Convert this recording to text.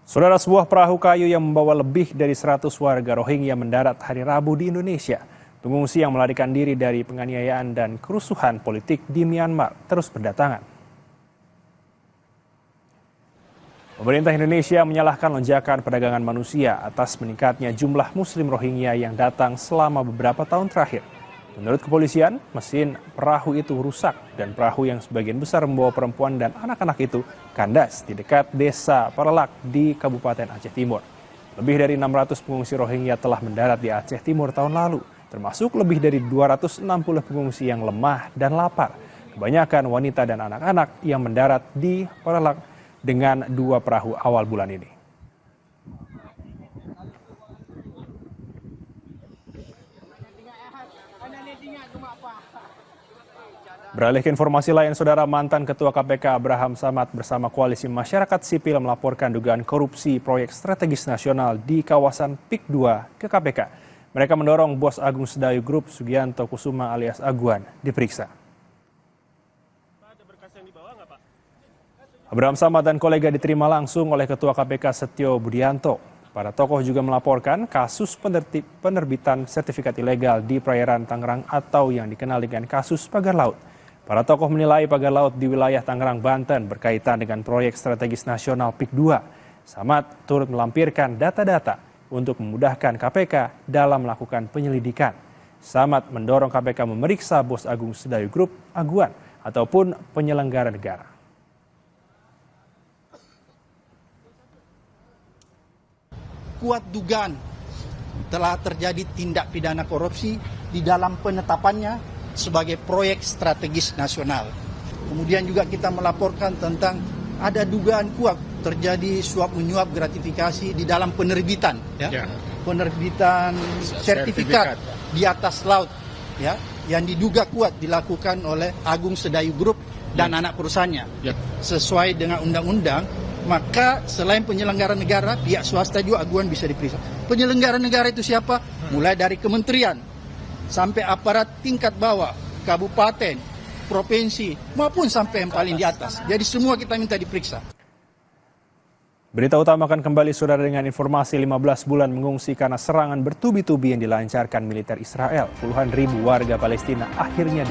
Saudara, sebuah perahu kayu yang membawa lebih dari 100 warga Rohingya mendarat hari Rabu di Indonesia. Pengungsi yang melarikan diri dari penganiayaan dan kerusuhan politik di Myanmar terus berdatangan. Pemerintah Indonesia menyalahkan lonjakan perdagangan manusia atas meningkatnya jumlah Muslim Rohingya yang datang selama beberapa tahun terakhir. Menurut kepolisian, mesin perahu itu rusak dan perahu yang sebagian besar membawa perempuan dan anak-anak itu kandas di dekat desa Parelak di Kabupaten Aceh Timur. Lebih dari 600 pengungsi Rohingya telah mendarat di Aceh Timur tahun lalu, termasuk lebih dari 260 pengungsi yang lemah dan lapar. Kebanyakan wanita dan anak-anak yang mendarat di Parelak dengan 2 perahu awal bulan ini. Beralih ke informasi lain, Saudara, mantan Ketua KPK Abraham Samad bersama Koalisi Masyarakat Sipil melaporkan dugaan korupsi proyek strategis nasional di kawasan PIK 2 ke KPK. Mereka mendorong Bos Agung Sedayu Group Sugianto Kusuma alias Aguan diperiksa. Abraham Samad dan kolega diterima langsung oleh Ketua KPK Setio Budianto. Para tokoh juga melaporkan kasus penerbitan sertifikat ilegal di perairan Tangerang atau yang dikenal dengan kasus pagar laut. Para tokoh menilai pagar laut di wilayah Tangerang, Banten berkaitan dengan proyek strategis nasional PIK 2. Samad turut melampirkan data-data untuk memudahkan KPK dalam melakukan penyelidikan. Samad mendorong KPK memeriksa Bos Agung Sedayu Group Aguan ataupun penyelenggara negara. Kuat dugaan telah terjadi tindak pidana korupsi di dalam penetapannya sebagai proyek strategis nasional. Kemudian juga kita melaporkan tentang ada dugaan kuat terjadi suap menyuap gratifikasi di dalam penerbitan, penerbitan sertifikat di atas laut, yang diduga kuat dilakukan oleh Agung Sedayu Group dan anak perusahaannya. Sesuai dengan undang-undang, maka selain penyelenggara negara, pihak swasta juga aguan bisa diperiksa. Penyelenggara negara itu siapa? Mulai dari kementerian sampai aparat tingkat bawah, kabupaten, provinsi, maupun sampai yang paling di atas. Jadi semua kita minta diperiksa. Berita utama akan kembali, Saudara, dengan informasi 15 bulan mengungsi karena serangan bertubi-tubi yang dilancarkan militer Israel. Puluhan ribu warga Palestina akhirnya